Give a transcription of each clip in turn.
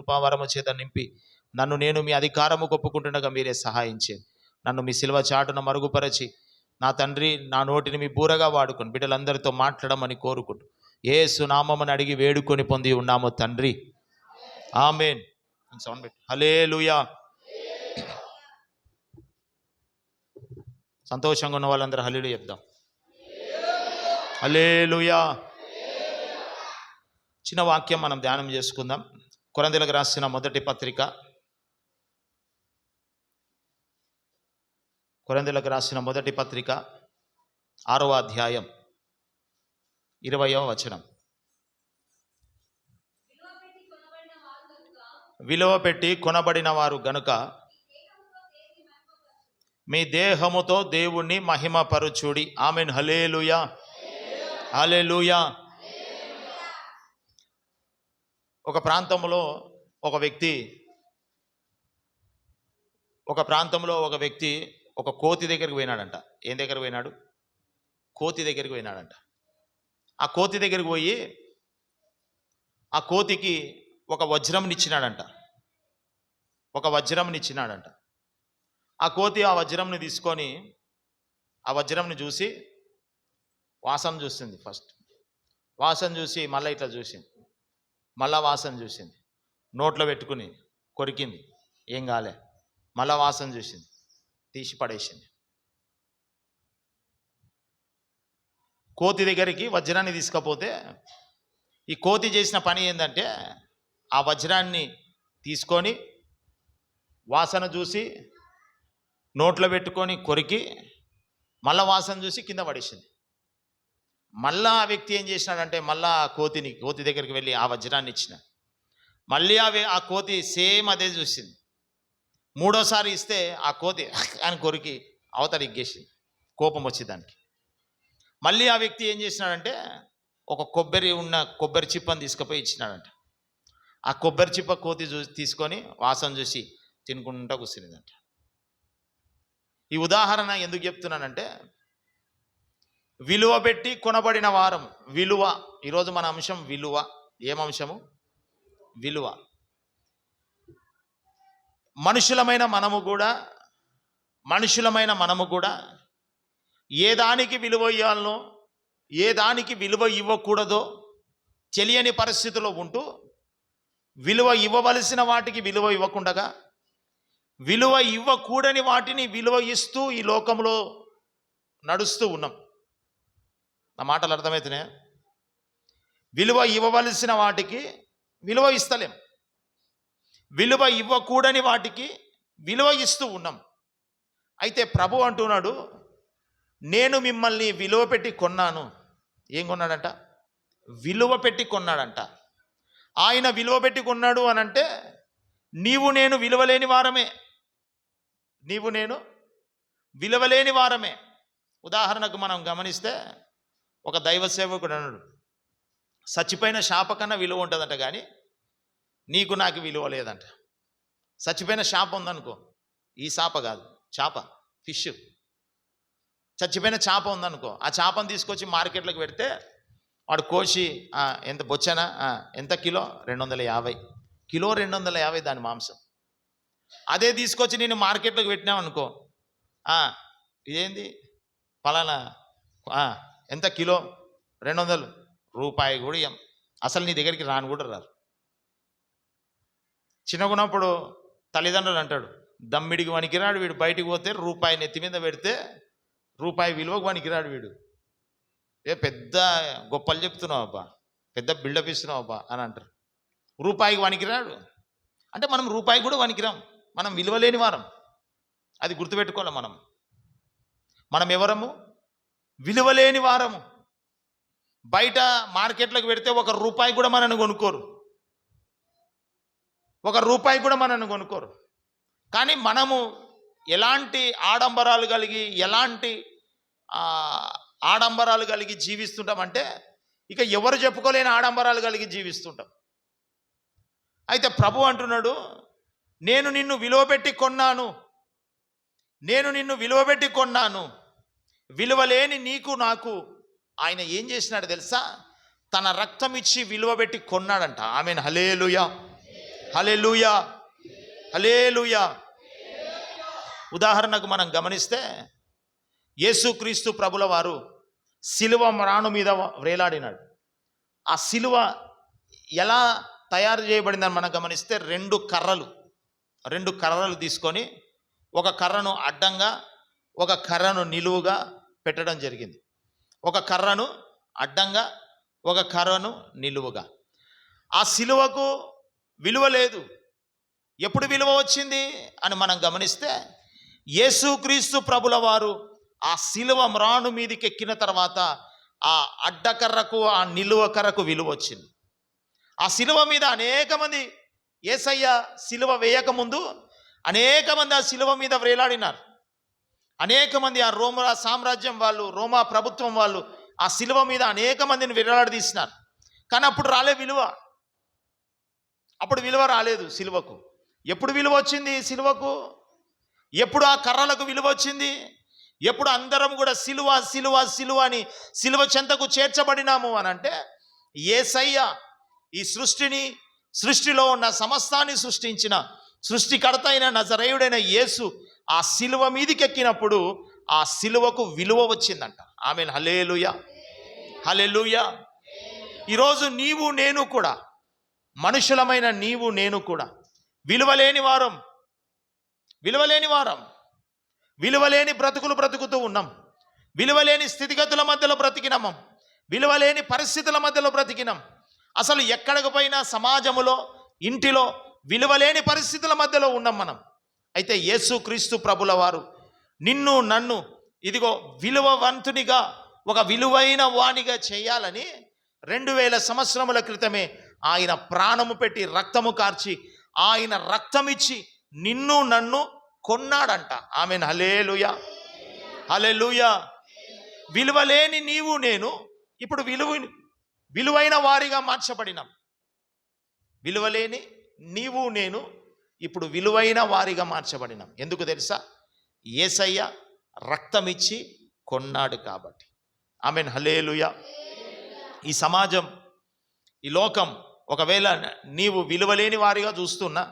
కృపావరము చేత నింపి నన్ను నేను మీ అధికారము ఒప్పుకుంటుండగా మీరే సహాయించేది. నన్ను మీ సిలువ చాటున మరుగుపరచి నా తండ్రి నా నోటిని మీ బూరగా వాడుకొని బిడ్డలందరితో మాట్లాడమని కోరుకుంటూ యేసు నామమున అడిగి వేడుకొని పొంది ఉన్నాము తండ్రి, ఆమేన్. సౌండ్ పెట్టి హల్లెలూయా. సంతోషంగా ఉన్న వాళ్ళందరూ హల్లెలూయా చెప్దాం. హల్లెలూయా. చిన్న వాక్యం మనం ధ్యానం చేసుకుందాం. కొరింథీయులకు రాసిన మొదటి పత్రిక, కొరింథీయులకు రాసిన మొదటి పత్రిక 6వ అధ్యాయం 20వ వచనం. విలువ పెట్టి కొనబడిన వారు గనుక మీ దేహముతో దేవుణ్ణి మహిమపరచుడి. ఆమేన్. హల్లెలూయా. హల్లెలూయా. ఒక ప్రాంతంలో ఒక వ్యక్తి ఒక కోతి దగ్గరికి పోయినాడంట. ఏం దగ్గరికి పోయినాడు? కోతి దగ్గరికి పోయినాడంట. ఆ కోతి దగ్గరికి పోయి ఆ కోతికి ఒక వజ్రంనిచ్చినాడంట. ఆ కోతి ఆ వజ్రంని తీసుకొని ఆ వజ్రంని చూసి వాసన చూసింది. ఫస్ట్ వాసన చూసి మళ్ళీ ఇట్లా చూసింది, మళ్ళా వాసన చూసింది, నోట్లో పెట్టుకుని కొరికింది, ఏం కాలే. మళ్ళా వాసన చూసింది, తీసి పడేసింది. కోతి దగ్గరికి వజ్రాన్ని తీసుకపోతే ఈ కోతి చేసిన పని ఏంటంటే ఆ వజ్రాన్ని తీసుకొని వాసన చూసి నోట్లో పెట్టుకొని కొరికి మళ్ళా వాసన చూసి కింద పడేసింది. మళ్ళా ఆ వ్యక్తి ఏం చేసినాడంటే మళ్ళా ఆ కోతి దగ్గరికి వెళ్ళి ఆ వజ్రాన్ని ఇచ్చిన. మళ్ళీ ఆ కోతి సేమ్ అదే చూసింది. మూడోసారి ఇస్తే ఆ కోతి అని కొరికి అవతల ఇగ్గేసింది. కోపం వచ్చి దానికి. మళ్ళీ ఆ వ్యక్తి ఏం చేసినాడంటే ఒక కొబ్బరి చిప్పని తీసుకుపోయి ఇచ్చినాడంట. ఆ కొబ్బరి చిప్ప కోతి తీసుకొని వాసన చూసి తినుకుంటా కూర్చునిందంట. ఈ ఉదాహరణ ఎందుకు చెప్తున్నానంటే విలువ పెట్టి కొనబడిన వారం. విలువ. ఈరోజు మన అంశం విలువ. ఏమంశము? విలువ. మనుషులమైన మనము కూడా ఏ దానికి విలువ ఇవ్వాలనో ఏ దానికి విలువ ఇవ్వకూడదో తెలియని పరిస్థితిలో ఉంటూ విలువ ఇవ్వవలసిన వాటికి విలువ ఇవ్వకుండగా విలువ ఇవ్వకూడని వాటిని విలువ ఇస్తూ ఈ లోకంలో నడుస్తూ ఉన్నాం. నా మాటలు అర్థమవుతున్నాయా? విలువ ఇవ్వవలసిన వాటికి విలువ ఇస్తలేం, విలువ ఇవ్వకూడని వాటికి విలువ ఇస్తూ ఉన్నాం. అయితే ప్రభు అంటున్నాడు, నేను మిమ్మల్ని విలువ పెట్టి కొన్నాను. ఏం కొన్నాడంట? విలువ పెట్టి కొన్నాడంట. ఆయన విలువ పెట్టి కొన్నాడు అని అంటే నీవు నేను విలువలేని వారమే. ఉదాహరణకు మనం గమనిస్తే ఒక దైవ సేవకుడు అన్నాడు, చచ్చిపోయిన శాప కన్నా విలువ ఉంటుందంట కానీ నీకు నాకు విలువ లేదంట. చచ్చిపోయిన శాప ఉందనుకో, ఈ శాప కాదు, చేప, ఫిష్. చచ్చిపోయిన చేప ఉందనుకో, ఆ చేపను తీసుకొచ్చి మార్కెట్లోకి పెడితే వాడు కోసి ఎంత బొచ్చనా, ఎంత కిలో? 250. కిలో 250 దాని మాంసం. అదే తీసుకొచ్చి నేను మార్కెట్లోకి పెట్టినావు అనుకో, ఇదేంది పలానా ఎంత కిలో? 200. రూపాయి కూడా ఇయ్యం. అసలు నీ దగ్గరికి రాను కూడా రారు. చిన్నగున్నప్పుడు తల్లిదండ్రులు అంటాడు, దమ్మిడికి వనికిరాడు వీడు, బయటికి పోతే రూపాయి నెత్తి మీద పెడితే రూపాయి విలువకు వనికిరాడు వీడు. పెద్ద గొప్పలు చెప్తున్నావు అబ్బా, పెద్ద బిల్డప్ ఇస్తున్నావు అబ్బా అని అంటారు. రూపాయికి వనికిరాడు అంటే మనం రూపాయి కూడా వనికిరాం. మనం విలువలేని వారం. అది గుర్తుపెట్టుకోవాలి. మనం ఎవరము? విలువలేని వారము. బయట మార్కెట్లోకి పెడితే 1 రూపాయి కూడా మనల్ని కొనుక్కోరు. 1 రూపాయి కూడా మనల్ని కొనుక్కోరు. కానీ మనము ఎలాంటి ఆడంబరాలు కలిగి జీవిస్తుంటామంటే ఇక ఎవరు చెప్పుకోలేని ఆడంబరాలు కలిగి జీవిస్తుంటాం. అయితే ప్రభు అంటున్నాడు, నేను నిన్ను విలువ పెట్టి కొన్నాను. విలువలేని నీకు నాకు ఆయన ఏం చేసినాడు తెలుసా? తన రక్తం ఇచ్చి విలువ పెట్టి కొన్నాడంట. ఆమేన్. హల్లెలూయా. హల్లెలూయా, హల్లెలూయా. ఉదాహరణకు మనం గమనిస్తే యేసుక్రీస్తు ప్రభుల వారు సిలువ మ్రాను మీద వేలాడినాడు. ఆ సిలువ ఎలా తయారు చేయబడిందని మనం గమనిస్తే రెండు కర్రలు తీసుకొని ఒక కర్రను అడ్డంగా ఒక కర్రను నిలువుగా పెట్టడం జరిగింది. ఒక కర్రను అడ్డంగా ఒక కర్రను నిలువుగా. ఆ సిలువకు విలువ లేదు. ఎప్పుడు విలువ వచ్చింది అని మనం గమనిస్తే యేసుక్రీస్తు ప్రభుల వారు ఆ సిలువ మ్రాను మీదకి ఎక్కిన తర్వాత ఆ అడ్డకర్రకు ఆ నిలువ కర్రకు విలువ వచ్చింది. ఆ సిలువ మీద అనేక మంది, యేసయ్య సిలువ వేయకముందు అనేక మంది ఆ సిలువ మీద వేలాడినారు. అనేక మంది ఆ రోమా సామ్రాజ్యం వాళ్ళు, రోమా ప్రభుత్వం వాళ్ళు ఆ సిలువ మీద అనేక మందిని వేలాడదీసినారు. కానీ అప్పుడు రాలే విలువ. అప్పుడు విలువ రాలేదు సిలువకు. ఎప్పుడు విలువ వచ్చింది సిలువకు? ఎప్పుడు ఆ కర్రలకు విలువ వచ్చింది? ఎప్పుడు అందరం కూడా సిలువ సిలువ సిలువ అని సిలువ చెంతకు చేర్చబడినాము అని అంటే యేసయ్య ఈ సృష్టిలో ఉన్న సమస్తాన్ని సృష్టించిన సృష్టికర్త అయిన నజరేయుడైన యేసు ఆ సిలువ మీదికి ఎక్కినప్పుడు ఆ సిలువకు విలువ వచ్చిందంట. ఆమేన్, హల్లెలూయా, హల్లెలూయా. ఈరోజు నీవు నేను కూడా, మనుషులమైన నీవు నేను కూడా విలువలేని వారం, విలువలేని బ్రతుకులు బ్రతుకుతూ ఉన్నాం. విలువలేని స్థితిగతుల మధ్యలో బ్రతికినాం. విలువలేని పరిస్థితుల మధ్యలో బ్రతికినాం. అసలు ఎక్కడికి పోయినా సమాజములో, ఇంటిలో విలువలేని పరిస్థితుల మధ్యలో ఉన్నాం మనం. అయితే యేసుక్రీస్తు ప్రభుల వారు నిన్ను నన్ను ఇదిగో విలువవంతునిగా, ఒక విలువైన వానిగా చేయాలని 2000 సంవత్సరముల క్రితమే ఆయన ప్రాణము పెట్టి రక్తము కార్చి ఆయన రక్తమిచ్చి నిన్ను నన్ను కొన్నాడంట. ఆమేన్, హల్లెలూయా, హల్లెలూయా. విలువలేని నీవు నేను ఇప్పుడు విలువైన వారిగా మార్చబడినాం. విలువలేని నీవు నేను ఇప్పుడు విలువైన వారిగా మార్చబడినాం. ఎందుకు తెలుసా? యేసయ్య రక్తమిచ్చి కొన్నాడు కాబట్టి. ఆమేన్, హల్లెలూయా. ఈ సమాజం, ఈ లోకం ఒకవేళ నీవు విలువలేని వారిగా చూస్తున్నా,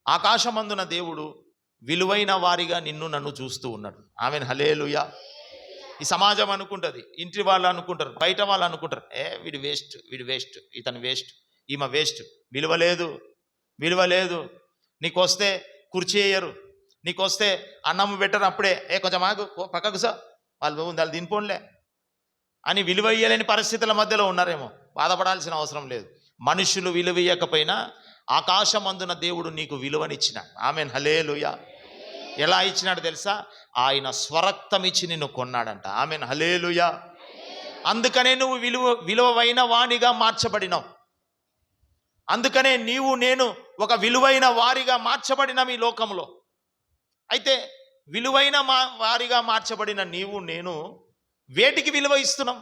ఆకాశమందున దేవుడు విలువైన వారిగా నిన్ను నన్ను చూస్తూ ఉన్నాడు. ఆమేన్, హల్లెలూయా. ఈ సమాజం అనుకుంటుంది, ఇంటి వాళ్ళు అనుకుంటారు, బయట వాళ్ళు అనుకుంటారు, వీడు వేస్ట్, ఇతను వేస్ట్, ఈమె వేస్ట్. విలువ లేదు. నీకొస్తే కుర్చీ వేయరు, నీకొస్తే అన్నం పెట్టరు. అప్పుడే కొంచెం ఆగు, పక్కకు సార్, వాళ్ళు తినిపోన్లే అని విలువ ఇయ్యలేని పరిస్థితుల మధ్యలో ఉన్నారేమో. బాధపడాల్సిన అవసరం లేదు. మనుషులు విలువ ఇయ్యకపోయినా ఆకాశమందున దేవుడు నీకు విలువనిచ్చినాడు. ఆమేన్, హల్లెలూయా. ఎలా ఇచ్చినాడు తెలుసా? ఆయన స్వరక్తం ఇచ్చి నిన్ను కొన్నాడంట. ఆమేన్, హల్లెలూయా. అందుకనే నువ్వు విలువైన వానిగా మార్చబడినావు. అందుకనే నీవు నేను ఒక విలువైన వారిగా మార్చబడినాం ఈ లోకంలో. అయితే విలువైన వారిగా మార్చబడిన నీవు నేను వేటికి విలువ ఇస్తున్నాం?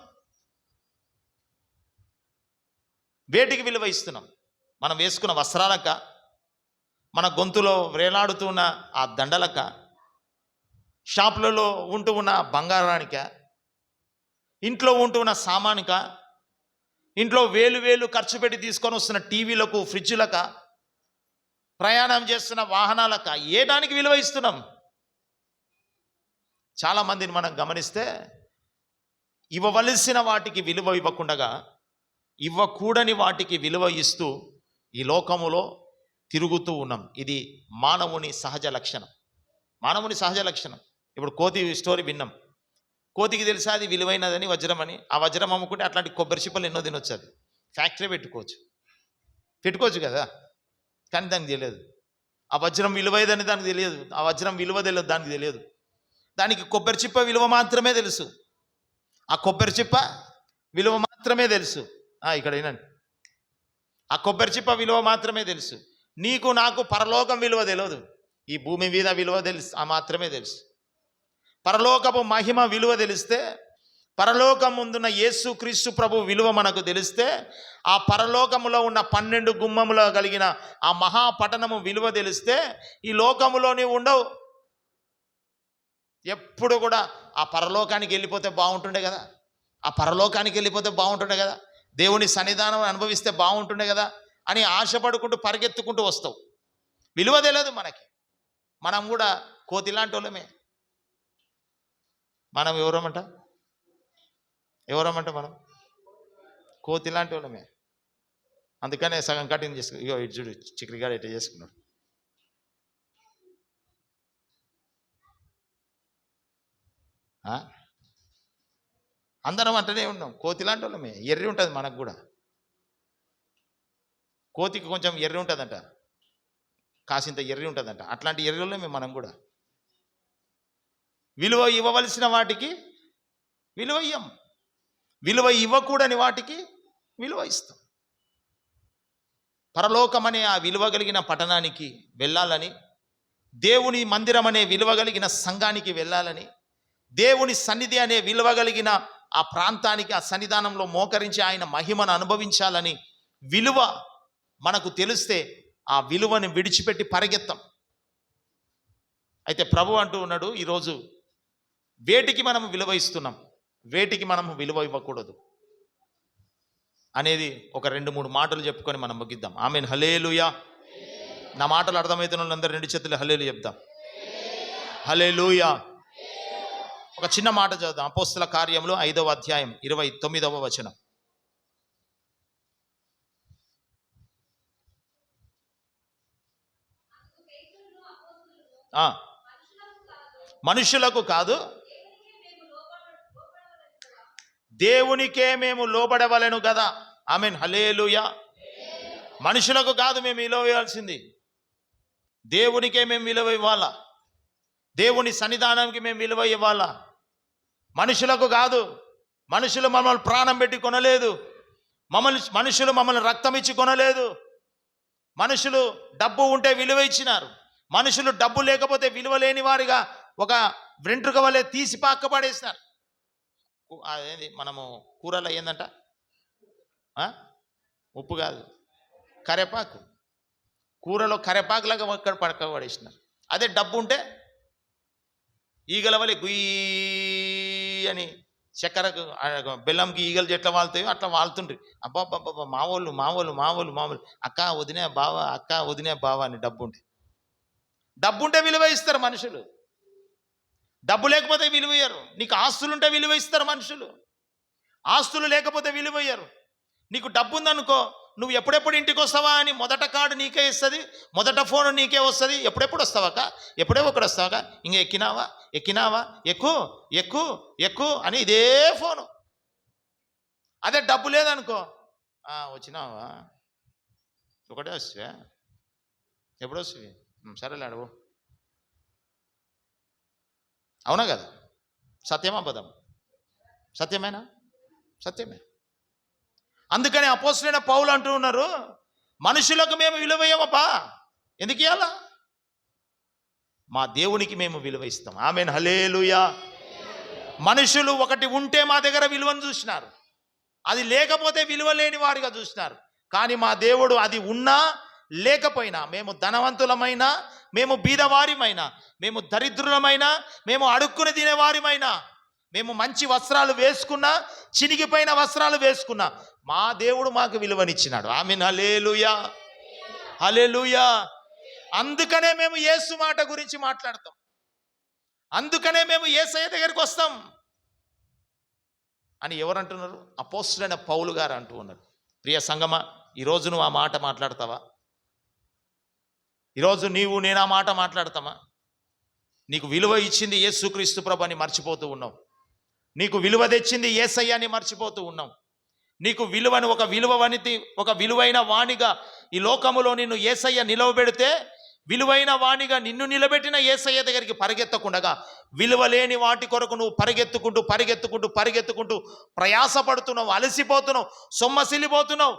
మనం వేసుకున్న వస్త్రాలక, మన గొంతులో వేలాడుతున్న ఆ దండలక, షాపులలో ఉంటూ ఉన్న బంగారానిక, ఇంట్లో ఉంటూ ఉన్న సామానిక, ఇంట్లో వేలు ఖర్చు పెట్టి తీసుకొని వస్తున్న టీవీలకు, ఫ్రిడ్జ్లక, ప్రయాణం చేస్తున్న వాహనాలక, ఏ దానికి విలువ ఇస్తున్నాం? చాలామందిని మనం గమనిస్తే ఇవ్వవలసిన వాటికి విలువ ఇవ్వకుండా ఇవ్వకూడని వాటికి విలువ ఇస్తూ ఈ లోకములో తిరుగుతూ ఉన్నాం. ఇది మానవుని సహజ లక్షణం. ఇప్పుడు కోతి స్టోరీ విన్నాం. కోతికి తెలుసా అది విలువైనదని, వజ్రం అని. ఆ వజ్రం అమ్ముకుంటే అట్లాంటి కొబ్బరి చిప్పలు ఎన్నో తినొచ్చు. అది ఫ్యాక్టరీ పెట్టుకోవచ్చు కదా, కానీ దానికి తెలియదు. ఆ వజ్రం విలువైదని దానికి తెలియదు. ఆ వజ్రం విలువ తెలియదు, దానికి తెలియదు. దానికి కొబ్బరి చిప్ప విలువ మాత్రమే తెలుసు. ఆ కొబ్బరి చిప్ప విలువ మాత్రమే తెలుసు. ఇక్కడ వినండి, ఆ కొబ్బరి చిప్ప విలువ మాత్రమే తెలుసు. నీకు నాకు పరలోకం విలువ తెలియదు. ఈ భూమి మీద విలువ మాత్రమే తెలుసు. పరలోకపు మహిమ విలువ తెలిస్తే, పరలోకం ముందున్న యేసుక్రీస్తు ప్రభు విలువ మనకు తెలిస్తే, ఆ పరలోకములో ఉన్న 12 గుమ్మములు కలిగిన ఆ మహాపట్టణము విలువ తెలిస్తే ఈ లోకములోనే ఉండవు. ఎప్పుడు కూడా ఆ పరలోకానికి వెళ్ళిపోతే బాగుంటుండే కదా, దేవుని సన్నిధానం అనుభవిస్తే బాగుంటుండే కదా అని ఆశపడుకుంటూ పరిగెత్తుకుంటూ వస్తావు. విలువ తెలియదు మనకి. మనం కూడా కోతి లాంటి వాళ్ళమే. మనం ఎవరమంట మనం కోతి లాంటి వాళ్ళమే. అందుకనే సగం కటింగ్ చేసుకు. ఇగో ఇటు చూడు, చిక్రిగాడు ఎట్లా చేసుకున్నాడు. అందరం అంటనే ఉన్నాం, కోతి లాంటి వాళ్ళమే. ఎర్రి ఉంటుంది మనకు కూడా. కోతికి కొంచెం ఎర్రి ఉంటుందంట, కాసింత ఎర్రి ఉంటుందంట. అట్లాంటి ఎర్రిలోనే మనం కూడా. విలువ ఇవ్వవలసిన వాటికి విలువ ఇయ్యం, విలువ ఇవ్వకూడని వాటికి విలువ ఇస్తాం. పరలోకం అనే ఆ విలువ కలిగిన పట్టణానికి వెళ్ళాలని, దేవుని మందిరం అనే విలువ కలిగిన సంఘానికి వెళ్ళాలని, దేవుని సన్నిధి అనే విలువ కలిగిన ఆ ప్రాంతానికి, ఆ సన్నిధానంలో మోకరించి ఆయన మహిమను అనుభవించాలని విలువ మనకు తెలిస్తే ఆ విలువని విడిచిపెట్టి పరిగెత్తాం. అయితే ప్రభు అంటూ ఉన్నాడు, ఈరోజు వేటికి మనం విలువ ఇస్తున్నాం, వేటికి మనం విలువ ఇవ్వకూడదు అనేది ఒక 2-3 మాటలు చెప్పుకొని మనం ముగిద్దాం. ఆమేన్, హల్లెలూయా. నా మాటలు అర్థమవుతున్న వాళ్ళందరూ 2 చేతులు హల్లెలూయా చెప్దాం. హల్లెలూయా. ఒక చిన్న మాట చదువుదాం. అపోస్తల కార్యములు 5వ అధ్యాయం 29వ వచనం. మనుషులకు కాదు, దేవునికే మేము లోబడవలెను కదా. ఆమేన్, హల్లెలూయా. మనుషులకు కాదు మేము విలువ ఇవ్వాల్సింది, దేవునికే మేము విలువ ఇవ్వాలా. దేవుని సన్నిధానానికి మేము విలువ ఇవ్వాలా. మనుషులకు కాదు. మనుషులు మమ్మల్ని ప్రాణం పెట్టి కొనలేదు. మనుషులు మమ్మల్ని రక్తం ఇచ్చి కొనలేదు. మనుషులు డబ్బు ఉంటే విలువ ఇచ్చినారు. మనుషులు డబ్బు లేకపోతే విలువ లేని వారిగా ఒక వెంట్రుక వలె తీసి పక్కపడేసినారు. అదేంది మనము కూరలో ఏందంట, ఉప్పు కాదు, కరేపాకు. కూరలో కరేపాకులాగా ఒక్కడ పక్కపడేసినారు. అదే డబ్బు ఉంటే ఈగల వలె గుయ్యి అని చక్కెరకు బెల్లంకి ఈగలు ఎట్లా వాళ్తాయో అట్లా వాళ్తుండ్రి. అబ్బాబ్బాబ్బా మావోళ్ళు అక్క వదినే బావ, అక్క వదినే బావ అని డబ్బు ఉంటే విలువ ఇస్తారు మనుషులు. డబ్బు లేకపోతే విలువ ఇయ్యరు. నీకు ఆస్తులుంటే విలువ ఇస్తారు మనుషులు. ఆస్తులు లేకపోతే విలువ ఇయ్యరు. నీకు డబ్బు ఉందనుకో, నువ్వు ఎప్పుడెప్పుడు ఇంటికి వస్తావా అని మొదట కార్డు నీకే ఇస్తుంది, మొదట ఫోన్ నీకే వస్తుంది. ఎప్పుడెప్పుడు వస్తావాక, ఎప్పుడెప్పుడు వస్తావాక, ఇంకా ఎక్కినావా ఎక్కు ఎక్కు ఎక్కు అని ఇదే ఫోను. అదే డబ్బు లేదనుకో, వచ్చినావా, ఒకటే వస్తావా, ఎప్పుడు వస్తుంది, సరేలే అడుగు. అవునా కదా? సత్యమా అబద్ధం? సత్యమేనా? సత్యమే. అందుకని అపోస్తలుడైన పౌలు అంటూ ఉన్నారు, మనుషులకు మేము విలువ ఇవ్వమప్పా. ఎందుకు ఇవ్వాలా? మా దేవునికి మేము విలువ ఇస్తాం. ఆమేన్, హల్లెలూయా. మనుషులు ఒకటి ఉంటే మా దగ్గర విలువను చూసినారు, అది లేకపోతే విలువ లేని వారిగా చూసినారు. కానీ మా దేవుడు అది ఉన్నా లేకపోయినా, మేము ధనవంతులమైనా, మేము బీదవారిమైనా, మేము దరిద్రులమైనా, మేము అడుక్కుని తినేవారిమైనా, మేము మంచి వస్త్రాలు వేసుకున్నా, చినిగిపోయిన వస్త్రాలు వేసుకున్నా, మా దేవుడు మాకు విలువనిచ్చినాడు. ఆమేన్, హల్లెలూయా, హల్లెలూయా. అందుకనే మేము యేసు మాట గురించి మాట్లాడతాం. అందుకనే మేము యేసయ్య దగ్గరికి వస్తాం అని ఎవరు అంటున్నారు? అపోస్తలుడైన పౌలు గారు అంటూ ఉన్నారు. ప్రియ సంగమా, ఈరోజు నువ్వు ఆ మాట మాట్లాడతావా? ఈరోజు నేను ఆ మాట మాట్లాడతామా? నీకు విలువ ఇచ్చింది యేసుక్రీస్తు ప్రభు అని మర్చిపోతూ ఉన్నావు. నీకు విలువ తెచ్చింది యేసయ్య అని మర్చిపోతూ ఉన్నావు. నీకు విలువని ఒక విలువైన వాణిగా ఈ లోకములో నిన్ను యేసయ్య నిలవబెడితే, విలువైన వాణిగా నిన్ను నిలబెట్టిన యేసయ్య దగ్గరికి పరిగెత్తకుండగా, విలువ లేని వాటి కొరకు నువ్వు పరిగెత్తుకుంటూ ప్రయాసపడుతున్నావు, అలసిపోతున్నావు, సొమ్మసిల్లిపోతున్నావు.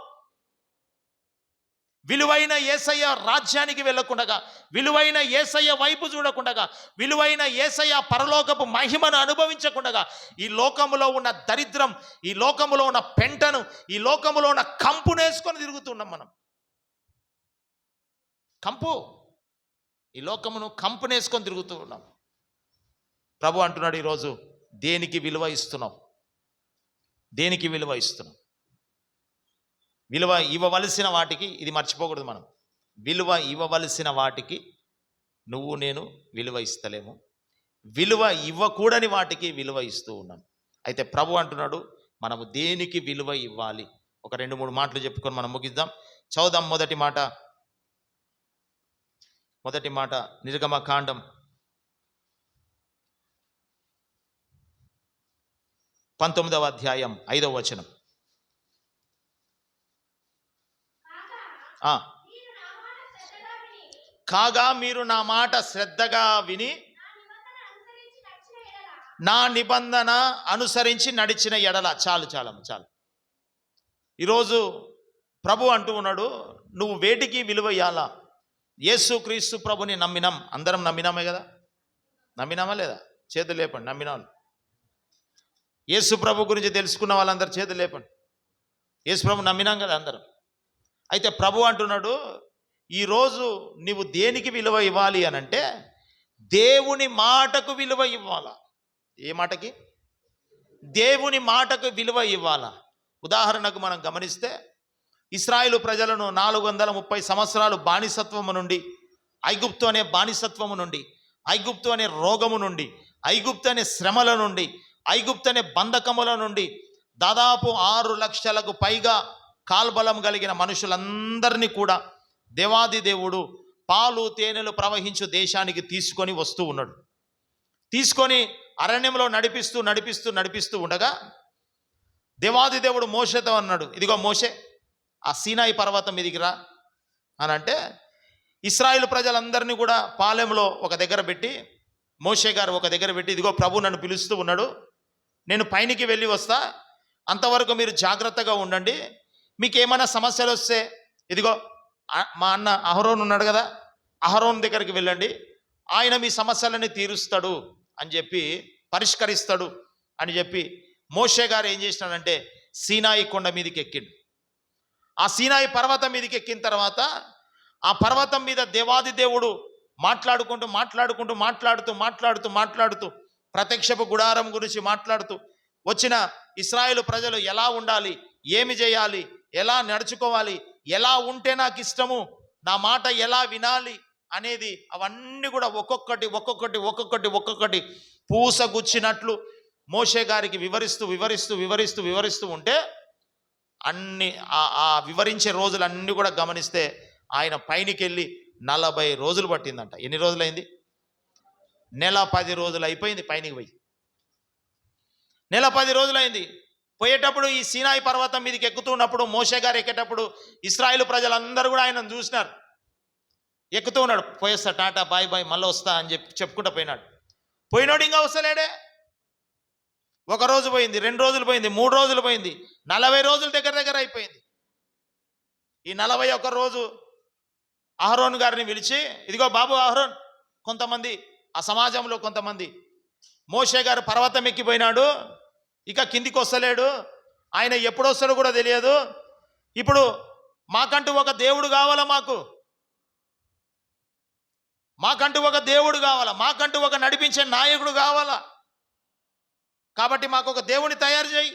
విలువైన యేసయ్య రాజ్యానికి వెళ్ళకుండగా, విలువైన యేసయ్య వైపు చూడకుండగా, విలువైన యేసయ్య పరలోకపు మహిమను అనుభవించకుండగా, ఈ లోకములో ఉన్న దరిద్రం, ఈ లోకములో ఉన్న పెంటను, ఈ లోకములో ఉన్న కంపునేసుకొని తిరుగుతున్నాం మనం. ఈ లోకమును కంపునేసుకొని తిరుగుతూ ఉన్నాం. ప్రభు అంటున్నాడు ఈరోజు, దేనికి విలువ ఇస్తున్నావు? దేనికి విలువ ఇస్తున్నావు? విలువ ఇవ్వవలసిన వాటికి, ఇది మర్చిపోకూడదు మనం, విలువ ఇవ్వవలసిన వాటికి నువ్వు నేను విలువ ఇస్తలేము, విలువ ఇవ్వకూడని వాటికి విలువ ఇస్తూ ఉన్నాం. అయితే ప్రభు అంటున్నాడు మనము దేనికి విలువ ఇవ్వాలి. ఒక 2-3 మాటలు చెప్పుకొని మనం ముగిద్దాం. చదువుదాం. మొదటి మాట నిర్గమకాండం 19వ అధ్యాయం 5వ వచనం. కాగా మీరు నా మాట శ్రద్ధగా విని నా నిబంధన అనుసరించి నడిచిన ఎడల. చాలు. ఈరోజు ప్రభు అంటూ ఉన్నాడు, నువ్వు వేటికి విలువ ఇయ్యాలా? యేసు క్రీస్తు ప్రభుని నమ్మినాం, అందరం నమ్మినామే కదా, నమ్మినామా లేదా? చేతులు లేపండి. నమ్మిన వాళ్ళు, యేసు ప్రభు గురించి తెలుసుకున్న వాళ్ళందరూ చేతులు లేపండి. యేసు ప్రభు నమ్మినాం కదా అందరం. అయితే ప్రభు అంటున్నాడు, ఈరోజు నీవు దేనికి విలువ ఇవ్వాలి అని అంటే, దేవుని మాటకు విలువ ఇవ్వాలా. ఏ మాటకి? దేవుని మాటకు విలువ ఇవ్వాలా. ఉదాహరణకు మనం గమనిస్తే, ఇశ్రాయేలు ప్రజలను 430 సంవత్సరాలు బానిసత్వము నుండి, ఐగుప్తు అనే బానిసత్వము నుండి, ఐగుప్తు అనే రోగము నుండి, ఐగుప్తు అనే శ్రమల నుండి, ఐగుప్తు అనే బంధకముల నుండి దాదాపు 6 లక్షలకు పైగా కాల్బలం కలిగిన మనుషులందరినీ కూడా దేవాది దేవుడు పాలు తేనెలు ప్రవహించు దేశానికి తీసుకొని వస్తూ ఉన్నాడు. తీసుకొని అరణ్యంలో నడిపిస్తూ ఉండగా దేవాది దేవుడు మోషేతో అన్నాడు, ఇదిగో మోషే, ఆ సీనాయి పర్వతం మీదికి రా అని అంటే, ఇశ్రాయేలు ప్రజలందరినీ కూడా పాలెంలో ఒక దగ్గర పెట్టి, మోషే గారు ఒక దగ్గర పెట్టి, ఇదిగో ప్రభు నన్ను పిలుస్తూ ఉన్నాడు, నేను పైనికి వెళ్ళి వస్తా, అంతవరకు మీరు జాగ్రత్తగా ఉండండి, మీకు ఏమైనా సమస్యలు వస్తే ఇదిగో మా అన్న అహరోన్ ఉన్నాడు కదా, అహరోన్ దగ్గరికి వెళ్ళండి, ఆయన మీ సమస్యలని తీరుస్తాడు అని చెప్పి, పరిష్కరిస్తాడు అని చెప్పి మోషే గారు ఏం చేసినాడంటే సీనాయి కొండ మీదకి ఎక్కిండు. ఆ సీనాయి పర్వతం మీదకి ఎక్కిన తర్వాత ఆ పర్వతం మీద దేవాది దేవుడు మాట్లాడుతూ ప్రత్యక్షపు గుడారం గురించి మాట్లాడుతూ, వచ్చిన ఇశ్రాయేలు ప్రజలు ఎలా ఉండాలి, ఏమి చేయాలి, ఎలా నడుచుకోవాలి, ఎలా ఉంటే నాకు ఇష్టము, నా మాట ఎలా వినాలి అనేది అవన్నీ కూడా ఒక్కొక్కటి పూసగుచ్చినట్లు మోషే గారికి వివరిస్తూ ఉంటే, అన్ని ఆ వివరించే రోజులన్నీ కూడా గమనిస్తే ఆయన పైనకి వెళ్ళి 40 రోజులు పట్టిందంట. ఎన్ని రోజులైంది? నెల 10 రోజులు అయిపోయింది పైనకి పోయి. నెల 10 రోజులైంది. పోయేటప్పుడు ఈ సీనాయి పర్వతం మీదకి ఎక్కుతున్నప్పుడు, మోషే గారు ఎక్కేటప్పుడు ఇశ్రాయేలు ప్రజలందరూ కూడా ఆయనను చూసినారు. ఎక్కుతూ ఉన్నాడు, పోయేస్తా, టాటా, బాయ్ మళ్ళీ వస్తా అని చెప్పుకుంటూ పోయినాడు. ఇంకా వస్తలేడే. 1 రోజు పోయింది, 2 రోజులు పోయింది, 3 రోజులు పోయింది, 40 రోజులు దగ్గర అయిపోయింది. ఈ 41 రోజు అహరోన్ గారిని పిలిచి, ఇదిగో బాబు అహరోన్, కొంతమంది ఆ సమాజంలో కొంతమంది, మోషే గారు పర్వతం ఎక్కిపోయినాడు, ఇక కిందికి వస్తలేడు, ఆయన ఎప్పుడు వస్తాడో కూడా తెలియదు, ఇప్పుడు మాకంటూ ఒక దేవుడు కావాలా, మాకంటూ ఒక దేవుడు కావాలా, మాకంటూ ఒక నడిపించే నాయకుడు కావాలా, కాబట్టి మాకు ఒక దేవుని తయారు చేయి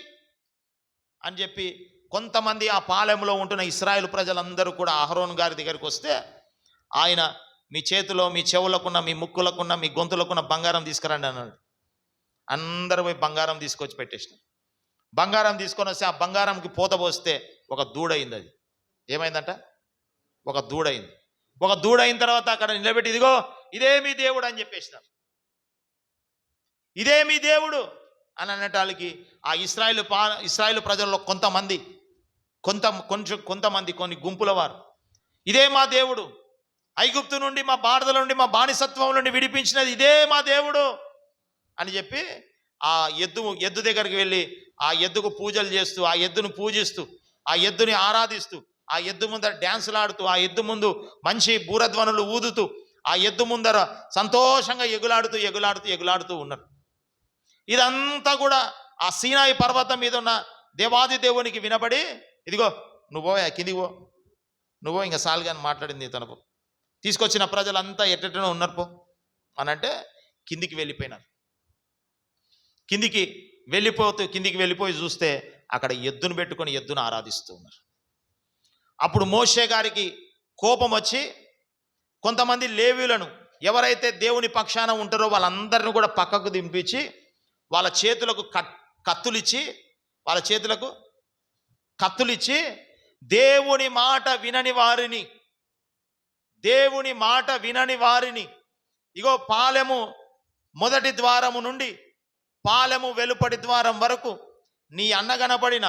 అని చెప్పి కొంతమంది ఆ పాలెంలో ఉంటున్న ఇశ్రాయేలు ప్రజలందరూ కూడా అహరోన్ గారి దగ్గరికి వస్తే, ఆయన మీ చేతిలో, మీ చెవులకున్న, మీ ముక్కులకున్న, మీ గొంతులకున్న బంగారం తీసుకురండి అన్నాడు. అందరూ పోయి బంగారం తీసుకొచ్చి పెట్టేసినాం. బంగారం తీసుకొని వస్తే ఆ బంగారంకి పూత పోస్తే ఒక దూడయింది. అది ఏమైందంట? ఒక దూడయింది. ఒక దూడైన తర్వాత అక్కడ నిలబెట్టి, ఇదిగో ఇదే మీ దేవుడు అని చెప్పేసినారు. ఇదే మీ దేవుడు అని అనటానికి ఆ ఇశ్రాయేలు ప్రజల్లో కొన్ని గుంపుల వారు, ఇదే మా దేవుడు, ఐగుప్తు నుండి, మా బాధల నుండి, మా బానిసత్వం నుండి విడిపించినది ఇదే మా దేవుడు అని చెప్పి ఆ ఎద్దు దగ్గరికి వెళ్ళి ఆ ఎద్దుకు పూజలు చేస్తూ, ఆ ఎద్దును పూజిస్తూ, ఆ ఎద్దుని ఆరాధిస్తూ, ఆ ఎద్దు ముందర డ్యాన్సులు ఆడుతూ, ఆ ఎద్దు ముందు మంచి బూరధ్వనులు ఊదుతూ, ఆ ఎద్దు ముందర సంతోషంగా ఎగులాడుతూ ఉన్నారు. ఇదంతా కూడా ఆ సీనాయి పర్వతం మీద ఉన్న దేవాది దేవునికి వినబడి, ఇదిగో నువ్వు కిందికి పో, నువ్వు ఇంకా సాల్గా అని మాట్లాడింది తనకు. తీసుకొచ్చిన ప్రజలంతా ఎట్టెట్టనో ఉన్నారు పో అని అంటే కిందికి వెళ్ళిపోయినారు. కిందికి వెళ్ళిపోయి చూస్తే అక్కడ ఎద్దును పెట్టుకొని ఎద్దును ఆరాధిస్తూ ఉన్నారు. అప్పుడు మోషే గారికి కోపం వచ్చి కొంతమంది లేవీయులను, ఎవరైతే దేవుని పక్షాన ఉంటారో వాళ్ళందరిని కూడా పక్కకు దింపించి వాళ్ళ చేతులకు కత్తులిచ్చి దేవుని మాట వినని వారిని ఇగో పాలెము మొదటి ద్వారము నుండి పాలెము వెలుపటి ద్వారం వరకు నీ అన్న కనబడిన,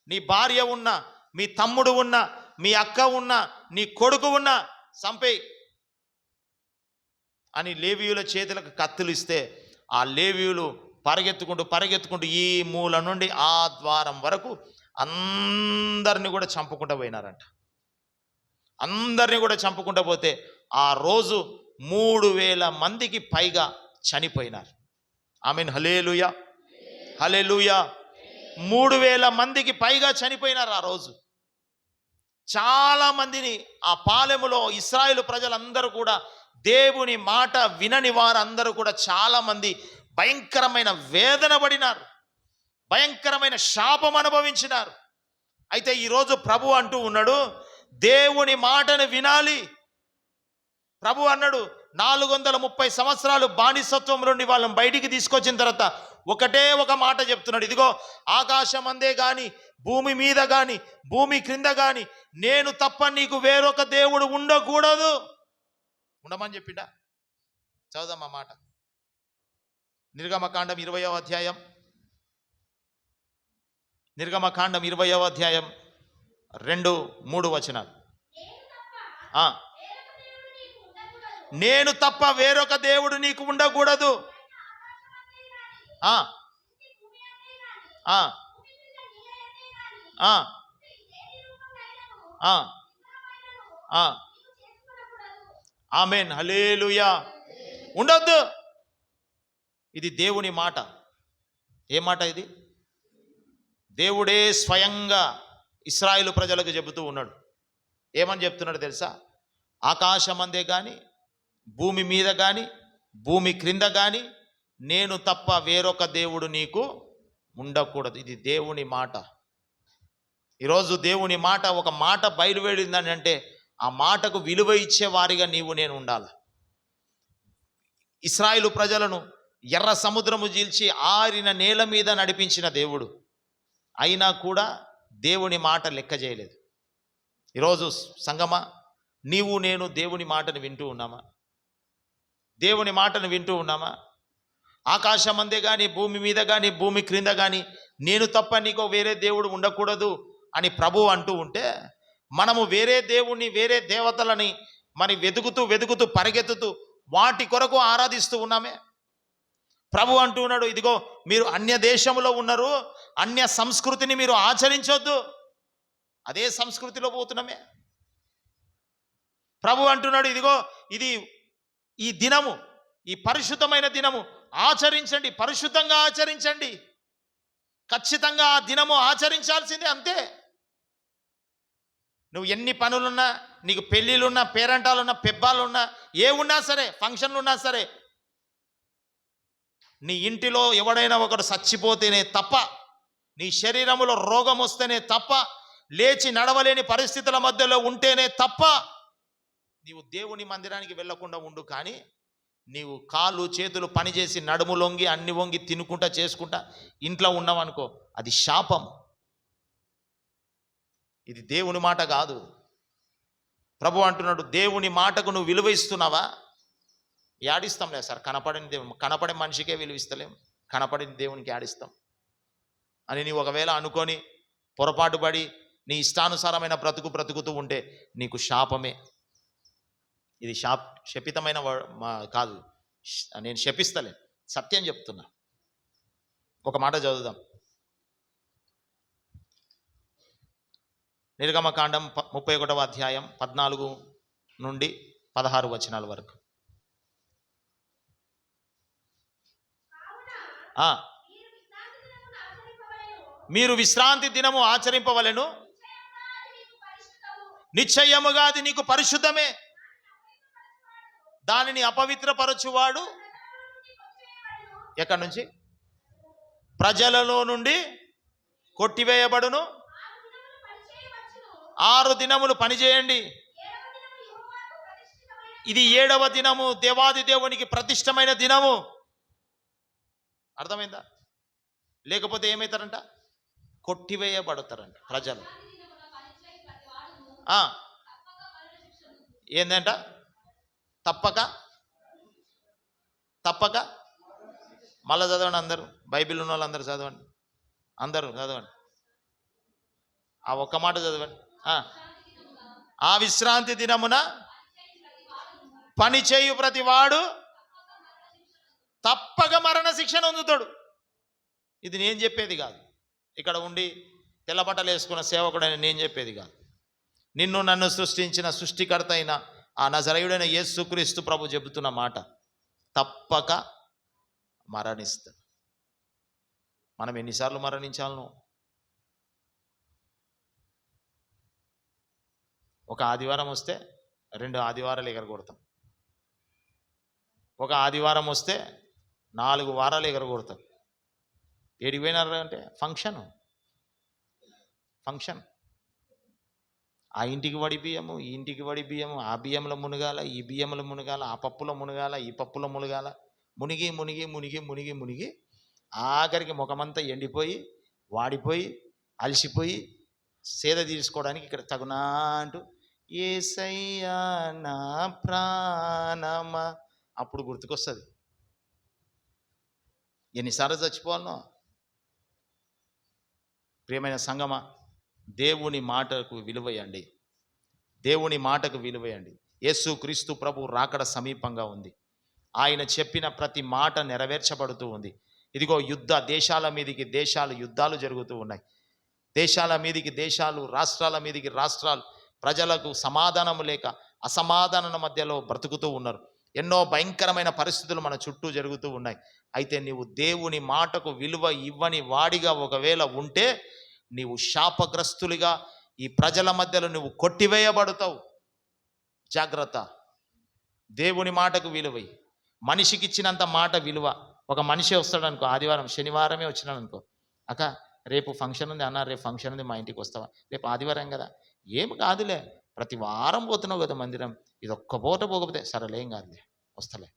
నీ భార్య ఉన్న, మీ తమ్ముడు ఉన్న, మీ అక్క ఉన్న, నీ కొడుకు ఉన్న చంపేయి అని లేవీయుల చేతులకు కత్తులు ఇస్తే ఆ లేవీయులు పరిగెత్తుకుంటూ ఈ మూల నుండి ఆ ద్వారం వరకు అందరిని కూడా చంపుకుంటూ పోయినారంట. అందరిని కూడా చంపుకుంటూ పోతే ఆ రోజు 3,000 మందికి పైగా చనిపోయినారు. ఆమేన్, హల్లెలూయా, హల్లెలూయా. 3,000 మందికి పైగా చనిపోయినారు ఆ రోజు. చాలా మందిని ఆ పాలెములో ఇశ్రాయేలు ప్రజలందరూ కూడా దేవుని మాట వినని వారందరూ కూడా చాలా మంది భయంకరమైన వేదన పడినారు, భయంకరమైన శాపం అనుభవించినారు. అయితే ఈరోజు ప్రభు అంటూ ఉన్నాడు, దేవుని మాటను వినాలి. ప్రభు అన్నాడు 430 సంవత్సరాలు బానిసత్వం నుండి వాళ్ళని బయటికి తీసుకొచ్చిన తర్వాత ఒకటే ఒక మాట చెప్తున్నాడు, ఇదిగో ఆకాశం అందే గాని, భూమి మీద గాని, భూమి క్రింద గాని నేను తప్ప నీకు వేరొక దేవుడు ఉండకూడదు. ఉండమని చెప్పిండా? చదువుదాం ఆ మాట. నిర్గమకాండం 20వ అధ్యాయం, నిర్గమకాండం 20వ అధ్యాయం 2-3 వచనాలు. నేను తప్ప వేరొక దేవుడు నీకు ఉండకూడదు. ఆమేన్, హల్లెలూయా. ఉండొద్దు. ఇది దేవుని మాట. ఏ మాట ఇది? దేవుడే స్వయంగా ఇశ్రాయేలు ప్రజలకు చెబుతూ ఉన్నాడు. ఏమని చెప్తున్నాడు తెలుసా? ఆకాశమందే కానీ, భూమి మీద కానీ, భూమి క్రింద కానీ నేను తప్ప వేరొక దేవుడు నీకు ఉండకూడదు. ఇది దేవుని మాట. ఈరోజు దేవుని మాట, ఒక మాట బయలువెళ్ళిందని అంటే ఆ మాటకు విలువ ఇచ్చే వారిగా నేను ఉండాలి. ఇశ్రాయేలు ప్రజలను ఎర్ర సముద్రము చీల్చి ఆరిన నేల మీద నడిపించిన దేవుడు అయినా కూడా దేవుని మాట లెక్క చేయలేదు. ఈరోజు సంగమా, నేను దేవుని మాటను వింటూ ఉన్నామా? దేవుని మాటను వింటూ ఉన్నామా? ఆకాశం అందే కానీ, భూమి మీద కానీ, భూమి క్రింద కానీ నేను తప్ప నీకు వేరే దేవుడు ఉండకూడదు అని ప్రభువు అంటూ ఉంటే మనము వేరే దేవుణ్ణి, వేరే దేవతలని మరి వెతుకుతూ పరిగెత్తుతూ వాటి కొరకు ఆరాధిస్తూ ఉన్నామే. ప్రభు అంటూ ఉన్నాడు, ఇదిగో మీరు అన్య దేశంలో ఉన్నారు, అన్య సంస్కృతిని మీరు ఆచరించొద్దు. అదే సంస్కృతిలో పోతున్నామే. ప్రభు అంటున్నాడు, ఇదిగో ఈ దినము, ఈ పరిశుద్ధమైన దినము ఆచరించండి, పరిశుద్ధంగా ఆచరించండి. ఖచ్చితంగా ఆ దినము ఆచరించాల్సిందే, అంతే. నువ్వు ఎన్ని పనులున్నా, నీకు పెళ్ళిళ్ళున్నా, పేరంటాలున్నా, పెబ్బాలున్నా, ఏ ఉన్నా సరే, ఫంక్షన్లు ఉన్నా సరే, నీ ఇంటిలో ఎవడైనా ఒకడు చచ్చిపోతేనే తప్ప, నీ శరీరంలో రోగం వస్తేనే తప్ప, లేచి నడవలేని పరిస్థితుల మధ్యలో ఉంటేనే తప్ప నీవు దేవుని మందిరానికి వెళ్ళకుండా ఉండు. కానీ నీవు కాళ్ళు చేతులు పనిచేసి నడుము లొంగి అన్ని వంగి తినుకుంటా చేసుకుంటా ఇంట్లో ఉన్నావనుకో, అది శాపం. ఇది దేవుని మాట కాదు. ప్రభు అంటున్నాడు, దేవుని మాటకు నువ్వు విలువ ఇస్తున్నావా? యాడిస్తాంలే సార్, కనపడే మనిషికే విలువిస్తలేం, కనపడిన దేవునికి యాడిస్తాం అని నీవు ఒకవేళ అనుకొని పొరపాటు పడి నీ ఇష్టానుసారమైన బ్రతుకుతూ ఉంటే నీకు శాపమే. ఇది శపితమైన కాదు, నేను శపిస్తలే, సత్యం చెప్తున్నా. ఒక మాట చదువుదాం. నిర్గమకాండం 31వ అధ్యాయం 14-16 వచనాల వరకు. మీరు విశ్రాంతి దినము ఆచరింపవలెను, నిశ్చయముగా అది నీకు పరిశుద్ధమే. దానిని అపవిత్రపరచువాడు ఎక్కడి నుంచి? ప్రజలలో నుండి కొట్టివేయబడును. 6 దినములు పని చేయండి. ఇది 7వ దినము, దేవాది దేవునికి ప్రతిష్టమైన దినము. అర్థమైందా? లేకపోతే ఏమవుతారంట? కొట్టివేయబడతారంట ప్రజలు. ఏందంట? తప్పక తప్పక. మళ్ళా చదవండి అందరూ, బైబిల్ ఉన్న వాళ్ళందరూ చదవండి, అందరూ చదవండి. ఆ ఒక్క మాట చదవండి. ఆ విశ్రాంతి దినమున పని చేయు ప్రతి వాడు తప్పక మరణ శిక్షను పొందుతాడు. ఇది నేను చెప్పేది కాదు, ఇక్కడ ఉండి తెల్లబట్టలు వేసుకున్న సేవకుడైన నేను చెప్పేది కాదు. నిన్ను నన్ను సృష్టించిన సృష్టికర్త అయిన ఆ నజరేయుడైన యేసుక్రీస్తు ప్రభు చెబుతున్న మాట. తప్పక మరణిస్తాడు. మనం ఎన్నిసార్లు మరణించాలను? ఒక ఆదివారం వస్తే 2 ఆదివారాలు ఎగరగొడతాం. ఒక ఆదివారం వస్తే 4 వారాలు ఎగరగొడతాం. ఏడికి పోయినారు అంటే ఫంక్షన్. ఆ ఇంటికి వడి బియ్యము, ఈ ఇంటికి వడి బియ్యము, ఆ బియ్యంలో మునగాల, ఈ బియ్యంలో మునగాల, ఆ పప్పులో మునగాల, ఈ పప్పులో మునగాల, మునిగి మునిగి మునిగి మునిగి మునిగి ఆఖరికి ముఖమంతా ఎండిపోయి వాడిపోయి అలసిపోయి సేద తీర్చుకోవడానికి ఇక్కడ తగునా అంటూ యేసయ్యా నా ప్రాణమా అప్పుడు గుర్తుకొస్తుంది. ఎన్నిసార్లు చచ్చిపోవాలనో. ప్రియమైన సంగమా, దేవుని మాటకు విలువయండి. దేవుని మాటకు విలువయండి. యేసుక్రీస్తు ప్రభు రాకడ సమీపంగా ఉంది. ఆయన చెప్పిన ప్రతి మాట నెరవేర్చబడుతూ ఉంది. ఇదిగో దేశాల మీదికి దేశాలు యుద్ధాలు జరుగుతూ ఉన్నాయి. దేశాల మీదికి దేశాలు, రాష్ట్రాల మీదికి రాష్ట్రాలు ప్రజలకు సమాధానం లేక అసమాధానం మధ్యలో బ్రతుకుతూ ఉన్నారు. ఎన్నో భయంకరమైన పరిస్థితులు మన చుట్టూ జరుగుతూ ఉన్నాయి. అయితే నీవు దేవుని మాటకు విలువ ఇవ్వని వాడిగా ఒకవేళ ఉంటే నీవు శాపగ్రస్తులుగా ఈ ప్రజల మధ్యలో నువ్వు కొట్టివేయబడతావు. జాగ్రత్త. దేవుని మాటకు విలువ. మనిషికి ఇచ్చినంత మాట విలువ. ఒక మనిషి వస్తాడు అనుకో, ఆదివారం శనివారమే వచ్చినాడు అనుకో, అక్క రేపు ఫంక్షన్ ఉంది అన్న, రేపు ఫంక్షన్ ఉంది మా ఇంటికి వస్తావా? రేపు ఆదివారం కదా, ఏం కాదులే, ప్రతి వారం పోతున్నావు కదా మందిరం, ఇది ఒక్క పూట పోకపోతే సరేలే ఏం కాదులే వస్తలే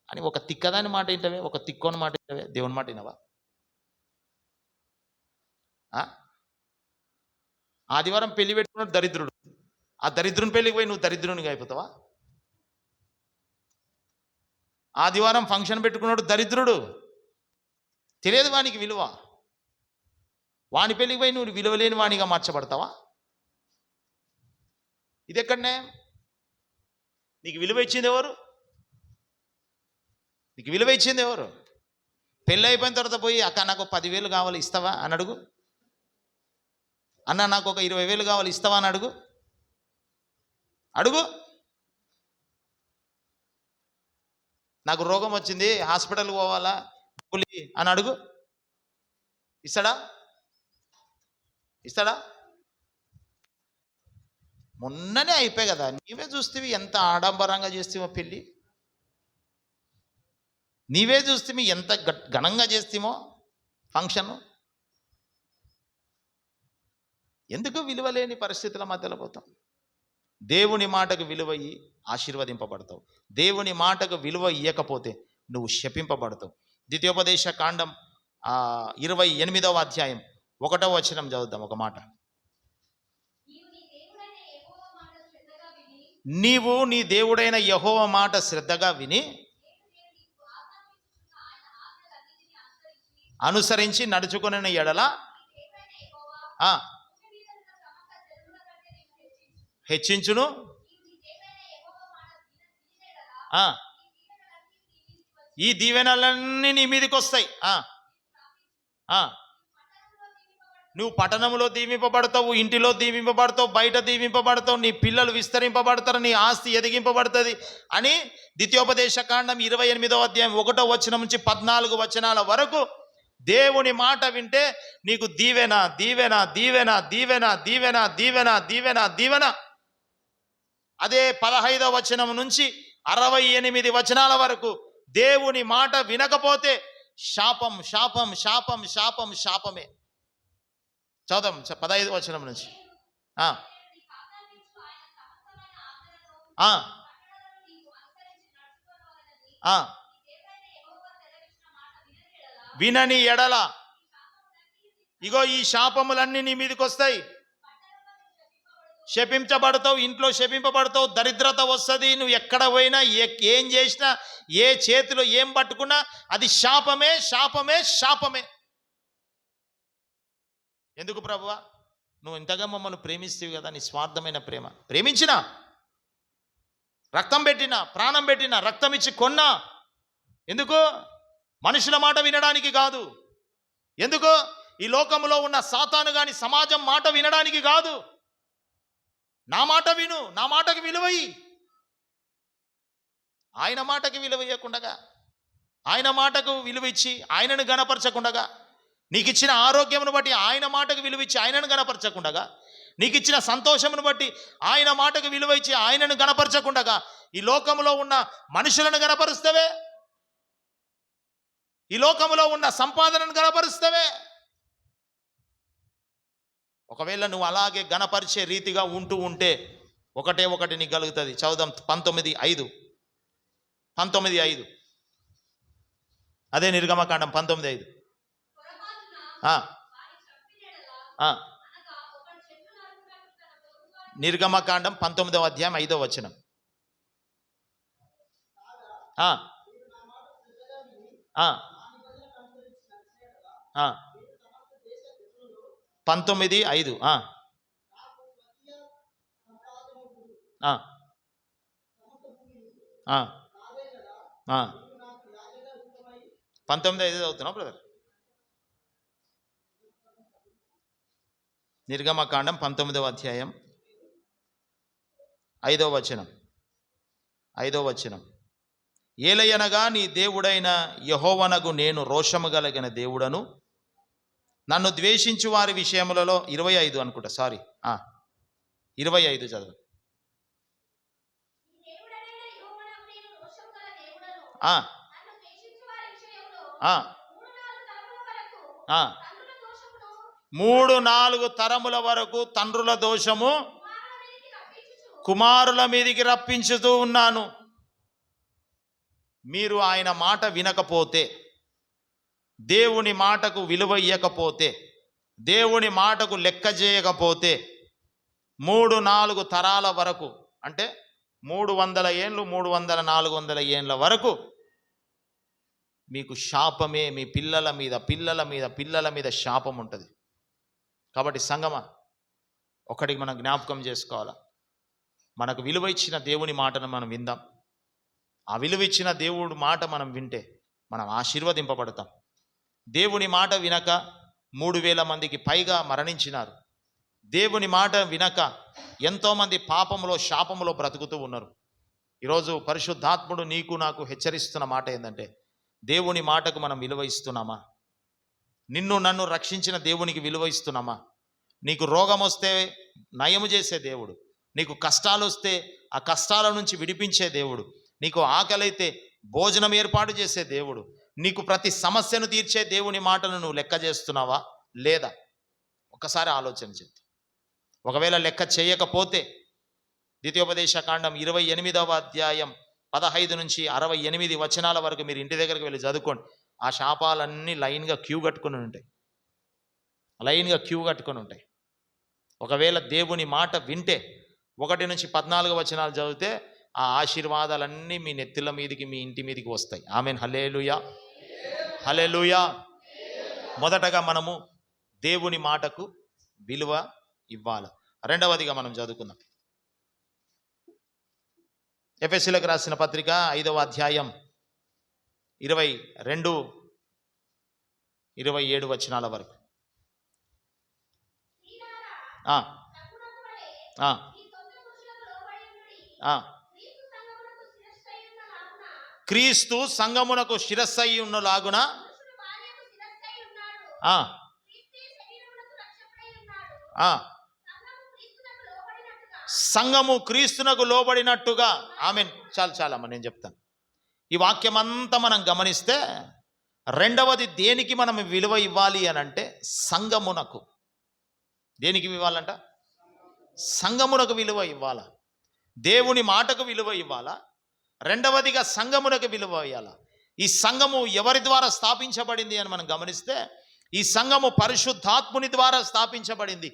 అని ఒక తిక్కదాని మాట వింటవే, ఒక తిక్కోని మాట వింటవే, దేవుని మాట వినవా? ఆదివారం పెళ్లి పెట్టుకున్నాడు దరిద్రుడు, ఆ దరిద్రుని పెళ్ళికి పోయి నువ్వు దరిద్రునిగా అయిపోతావా? ఆదివారం ఫంక్షన్ పెట్టుకున్నాడు దరిద్రుడు, తెలియదు వానికి విలువ, వాని పెళ్ళికి పోయి నువ్వు విలువలేని వానిగా మార్చబడతావా? ఇది ఎక్కడనే? నీకు విలువ ఇచ్చింది ఎవరు? నీకు విలువ ఇచ్చింది ఎవరు? పెళ్ళి అయిపోయిన తర్వాత పోయి అక్క నాకు 10,000 కావాలి ఇస్తావా అని అడుగు. అన్న నాకు ఒక 20,000 కావాలి ఇస్తావా అని అడుగు. నాకు రోగం వచ్చింది హాస్పిటల్కి పోవాలా పులి అని అడుగు. ఇస్తాడా? మొన్ననే అయిపోయి కదా, నీవే చూస్తేవి ఎంత ఆడంబరంగా చేస్తేమో పెళ్ళి, నీవే చూస్తే ఎంత ఘనంగా చేస్తేమో ఫంక్షన్. ఎందుకు విలువలేని పరిస్థితుల మధ్యలో పోతాం? దేవుని మాటకు విలువ ఇయ్యి ఆశీర్వదింపబడతావు. దేవుని మాటకు విలువ ఇయ్యకపోతే నువ్వు శపింపబడతావు. ద్వితీయోపదేశ కాండం 28వ అధ్యాయం 1వ వచనం చదువుతాం. ఒక మాట, నీవు నీ దేవుడైన యెహోవా మాట శ్రద్ధగా విని అనుసరించి నడుచుకునే ఎడల హెచ్చించును. ఈ దీవెనలన్నీ నీ మీదకి వస్తాయి. నువ్వు పట్టణంలో దీవింపబడతావు, ఇంటిలో దీవింపబడతావు, బయట దీవింపబడతావు, నీ పిల్లలు విస్తరింపబడతారు, నీ ఆస్తి ఎదిగింపబడుతుంది అని ద్వితీయోపదేశ కాండం 28వ అధ్యాయం 1వ వచనం నుంచి 14 వచనాల వరకు దేవుని మాట వింటే నీకు దీవెన దీవెన దీవెన దీవెన దీవెన దీవెన దీవెన దీవెన. అదే 15వ వచనం నుంచి 68 వచనాల వరకు దేవుని మాట వినకపోతే శాపం శాపం శాపం శాపం శాపమే. చదుదాం 15వ వచనం నుంచి. ఆ, ఆ, వినని ఎడల ఇగో ఈ శాపములన్నీ నీ మీదకి వస్తాయి. శపించబడతావు, ఇంట్లో శపింపబడతావు, దరిద్రత వస్తుంది. నువ్వు ఎక్కడ పోయినా ఏం చేసినా, ఏ చేతిలో ఏం పట్టుకున్నా అది శాపమే, శాపమే, శాపమే. ఎందుకు ప్రభువా? నువ్వు ఇంతగా మమ్మల్ని ప్రేమిస్తేవి కదా, నీ స్వార్థమైన ప్రేమ. ప్రేమించినా, రక్తం పెట్టినా, ప్రాణం పెట్టినా, రక్తం ఇచ్చి కొన్నా. ఎందుకు? మనుషుల మాట వినడానికి కాదు. ఎందుకు? ఈ లోకంలో ఉన్న సాతాను గాని సమాజం మాట వినడానికి కాదు. నా మాట విను, నా మాటకి విలువయి. ఆయన మాటకి విలువ ఇవ్వకుండగా, ఆయన మాటకు విలువ ఇచ్చి ఆయనను గణపరచకుండగా, నీకు ఇచ్చిన ఆరోగ్యమును బట్టి ఆయన మాటకు విలువ ఇచ్చి ఆయనను గణపరచకుండగా, నీకు ఇచ్చిన సంతోషమును బట్టి ఆయన మాటకు విలువ ఇచ్చి ఆయనను గణపరచకుండగా, ఈ లోకములో ఉన్న మనుషులను గణపరుస్తవే, ఈ లోకములో ఉన్న సంపాదనను గణపరుస్తవే. ఒకవేళ నువ్వు అలాగే గణపరిచే రీతిగా ఉంటూ ఉంటే ఒకటే ఒకటి నీకు కలుగుతుంది. చదువుదాం 19:5. అదే నిర్గమకాండం 19:5. నిర్గమకాండం 19వ అధ్యాయం 5వ వచనం. 19:5. 19:5 చదువుతున్నావు బ్రదర్. నిర్గమకాండం 19వ అధ్యాయం 5వ వచనం. 5వ వచనం. ఏలయనగా నీ దేవుడైన యెహోవానగు నేను రోషము కలిగిన దేవుడను, నన్ను ద్వేషించు వారి విషయములలో 25 అనుకుంటా, సారీ 25 చదువు. మూడు 4 తరముల వరకు తండ్రుల దోషము కుమారుల మీదికి రప్పించుతూ ఉన్నాను. మీరు ఆయన మాట వినకపోతే, దేవుని మాటకు విలువ ఇయ్యకపోతే, దేవుని మాటకు లెక్క చేయకపోతే 3-4 తరాల వరకు, అంటే 300 ఏండ్లు, 300-400 ఏండ్ల వరకు మీకు శాపమే. మీ పిల్లల మీద, పిల్లల మీద, పిల్లల మీద శాపం ఉంటుంది. కాబట్టి సంగమా, ఒకటికి మనం జ్ఞాపకం చేసుకోవాలా, మనకు విలువ ఇచ్చిన దేవుని మాటను మనం విందాం. ఆ విలువ ఇచ్చిన దేవుడి మాట మనం వింటే మనం ఆశీర్వదింపబడతాం. దేవుని మాట వినక 3000 మందికి పైగా మరణించినారు. దేవుని మాట వినక ఎంతోమంది పాపములో, శాపములో బ్రతుకుతూ ఉన్నారు. ఈరోజు పరిశుద్ధాత్ముడు నీకు నాకు హెచ్చరిస్తున్న మాట ఏంటంటే, దేవుని మాటకు మనం విలువ ఇస్తున్నామా? నిన్ను నన్ను రక్షించిన దేవునికి విలువ ఇస్తున్నామా? నీకు రోగం వస్తే నయము చేసే దేవుడు, నీకు కష్టాలు వస్తే ఆ కష్టాల నుంచి విడిపించే దేవుడు, నీకు ఆకలైతే భోజనం ఏర్పాటు చేసే దేవుడు, నీకు ప్రతి సమస్యను తీర్చే దేవుని మాటను నువ్వు లెక్క చేస్తున్నావా లేదా? ఒకసారి ఆలోచన చేద్దాం. ఒకవేళ లెక్క చేయకపోతే ద్వితీయోపదేశకాండం 28వ అధ్యాయం 15 నుంచి 68 వచనాల వరకు మీరు ఇంటి దగ్గరికి వెళ్ళి చదువుకోండి. ఆ శాపాలన్నీ లైన్గా క్యూ కట్టుకొని ఉంటాయి. ఒకవేళ దేవుని మాట వింటే 1 నుంచి 14 వచనాలు చదివితే ఆ ఆశీర్వాదాలన్నీ మీ నెత్తిల మీదికి, మీ ఇంటి మీదికి వస్తాయి. ఆమెన్. హల్లెలూయా, హల్లెలూయా. మొదటగా మనము దేవుని మాటకు విలువ ఇవ్వాలి. రెండవదిగా మనం చదువుకుందాం. ఎఫెసీయులకు రాసిన పత్రిక 5వ అధ్యాయం 22-27 వచనాల వరకు. క్రీస్తు సంఘమునకు శిరస్సయి ఉన్నలాగున సంఘము క్రీస్తునకు లోబడినట్టుగా. ఆమెన్. చాలమ్మా, నేను చెప్తాను. ఈ వాక్యం అంతా మనం గమనిస్తే రెండవది దేనికి మనం విలువ ఇవ్వాలి అని అంటే సంఘమునకు. దేనికి ఇవ్వాలంట? సంఘమునకు విలువ ఇవ్వాల. దేవుని మాటకు విలువ ఇవ్వాలా, రెండవదిగా సంఘమునకు విలువ ఇవ్వాలా. ఈ సంఘము ఎవరి ద్వారా స్థాపించబడింది అని మనం గమనిస్తే, ఈ సంఘము పరిశుద్ధాత్ముని ద్వారా స్థాపించబడింది.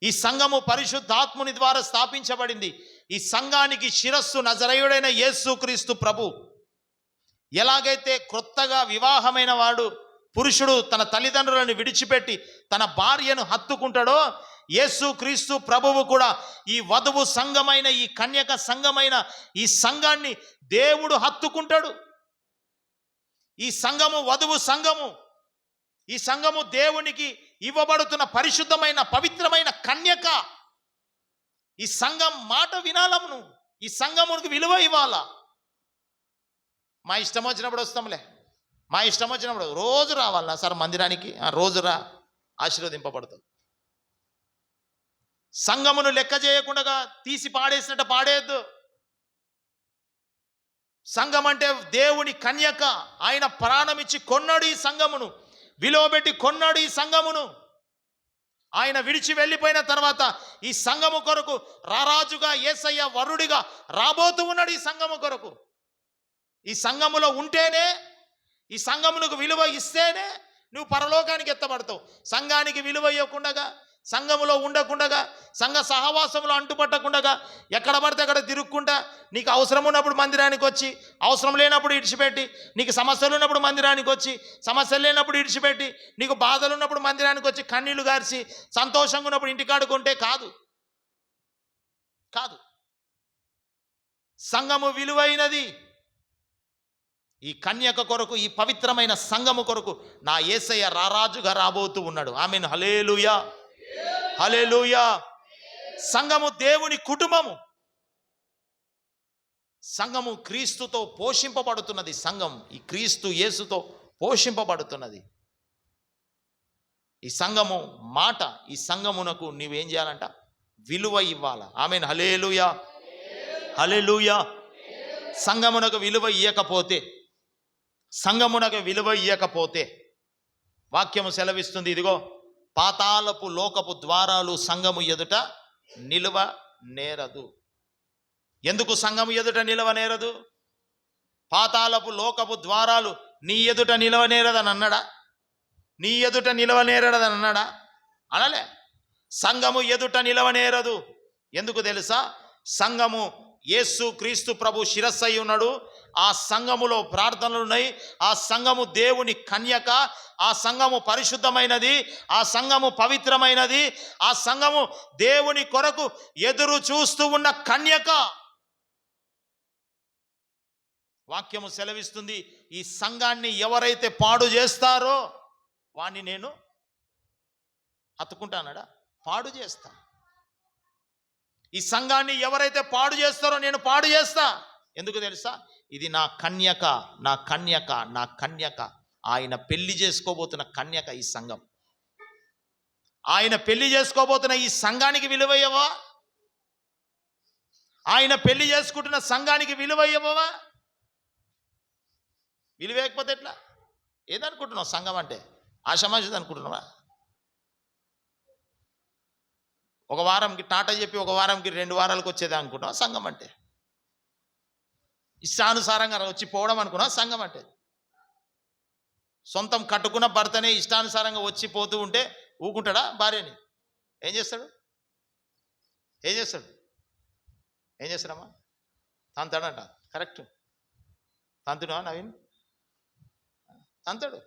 ఈ సంఘము పరిశుద్ధాత్ముని ద్వారా స్థాపించబడింది. ఈ సంఘానికి శిరస్సు నజరేయుడైన యేసుక్రీస్తు ప్రభు. ఎలాగైతే క్రొత్తగా వివాహమైన వాడు పురుషుడు తన తల్లిదండ్రులను విడిచిపెట్టి తన భార్యను హత్తుకుంటాడో, యేసుక్రీస్తు ప్రభువు కూడా ఈ వధువు సంఘమైన, ఈ కన్యక సంఘమైన ఈ సంఘాన్ని దేవుడు హత్తుకుంటాడు. ఈ సంఘము వధువు సంఘము. ఈ సంఘము దేవునికి ఇవ్వబడుతున్న పరిశుద్ధమైన పవిత్రమైన కన్యక. ఈ సంఘం మాట వినాలమును, ఈ సంఘమునికి విలువ ఇవ్వాలా. మా ఇష్టం వచ్చినప్పుడు వస్తాంలే, మా ఇష్టం వచ్చినప్పుడు రోజు రావాలన్నా సార్ మందిరానికి, రోజు రా, ఆశీర్వదింపబడుతుంది. సంఘమును లెక్క చేయకుండా తీసి పాడేసినట్టు పాడేద్దు. సంఘం అంటే దేవుని కన్యక. ఆయన ప్రాణమిచ్చి కొన్నాడు ఈ సంఘమును, విలువ పెట్టి కొన్నాడు ఈ సంఘమును. ఆయన విడిచి వెళ్ళిపోయిన తర్వాత ఈ సంఘము కొరకు రారాజుగా, యేసయ్య వరుడిగా రాబోతూ ఉన్నాడు ఈ సంఘము కొరకు. ఈ సంఘములో ఉంటేనే, ఈ సంఘమునకు విలువ ఇస్తేనే నువ్వు పరలోకానికి ఎత్తబడతావు. సంఘానికి విలువ ఇవ్వకుండా, సంఘములో ఉండకుండా, సంఘ సహవాసంలో అంటుపట్టకుండా, ఎక్కడ పడితే అక్కడ తిరుక్కుంటా, నీకు అవసరం ఉన్నప్పుడు మందిరానికి వచ్చి, అవసరం లేనప్పుడు ఇడిచిపెట్టి, నీకు సమస్యలు ఉన్నప్పుడు మందిరానికి వచ్చి, సమస్యలు లేనప్పుడు ఇడిచిపెట్టి, నీకు బాధలు ఉన్నప్పుడు మందిరానికి వచ్చి కన్నీళ్లు గార్చి సంతోషంగా ఉన్నప్పుడు ఇంటికాడుకుంటే కాదు. కాదు. సంఘము విలువైనది. ఈ కన్యక కొరకు, ఈ పవిత్రమైన సంఘము కొరకు నా యేసయ్య రారాజుగా రాబోతూ ఉన్నాడు. ఆమేన్. హల్లెలూయా, హల్లెలూయా. సంఘము దేవుని కుటుంబము. సంఘము క్రీస్తుతో పోషింపబడుతున్నది. సంఘం ఈ క్రీస్తు యేసుతో పోషింపబడుతున్నది. ఈ సంఘము మాట, ఈ సంఘమునకు నీవేం చేయాలంట? విలువ ఇవ్వాలా. ఆమేన్. హల్లెలూయా, హల్లెలూయా. సంఘమునకు విలువ ఇయ్యకపోతే, సంఘమునకు విలువ ఇయ్యకపోతే వాక్యము సెలవిస్తుంది, ఇదిగో పాతాళపు లోకపు ద్వారాలు సంఘము ఎదుట నిలువ నేరదు. ఎందుకు సంఘము ఎదుట నిలువ నేరదు? పాతాళపు లోకపు ద్వారాలు నీ ఎదుట నిలువ నేరదని అన్నాడా? నీ ఎదుట నిలువ నేరదని అన్నాడా? అనలే. సంఘము ఎదుట నిలువ నేరదు. ఎందుకు తెలుసా? సంఘము యేసు క్రీస్తు ప్రభు శిరస్సు అయి ఉన్నాడు. ఆ సంఘములో ప్రార్థనలు ఉన్నాయి. ఆ సంఘము దేవుని కన్యక. ఆ సంఘము పరిశుద్ధమైనది. ఆ సంఘము పవిత్రమైనది. ఆ సంఘము దేవుని కొరకు ఎదురు చూస్తూ ఉన్న కన్యక. వాక్యము సెలవిస్తుంది, ఈ సంఘాన్ని ఎవరైతే పాడు చేస్తారో వాణ్ణి నేను హత్తుకుంటానడా? పాడు చేస్తా. ఈ సంఘాన్ని ఎవరైతే పాడు చేస్తారో నేను పాడు చేస్తా. ఎందుకు తెలుసా? ఇది నా కన్యక, నా కన్యక, నా కన్యక. ఆయన పెళ్లి చేసుకోబోతున్న కన్యక ఈ సంఘం. ఆయన పెళ్లి చేసుకోబోతున్న ఈ సంఘానికి విలువయ్యవా? ఆయన పెళ్లి చేసుకుంటున్న సంఘానికి విలువయ్యవా? విలువేయకపోతే ఎట్లా? ఏదనుకుంటున్నావు? సంఘం అంటే ఆషామాషిది అనుకుంటున్నావా? ఒక వారంకి టాటా చెప్పి ఒక వారంకి 2 వారాలకు వచ్చేది అనుకుంటున్నావా సంఘం అంటే? ఇష్టానుసారంగా వచ్చి పోవడం అనుకున్నా సంఘం అంటే? సొంతం కట్టుకున్న భర్తనే ఇష్టానుసారంగా వచ్చి పోతూ ఉంటే ఊకుంటాడా భార్యని? ఏం చేస్తాడు? ఏం చేస్తాడు? ఏం చేస్తాడమ్మా? తంతాడంట. కరెక్ట్. తంతుడా నవీన్? తంతాడు.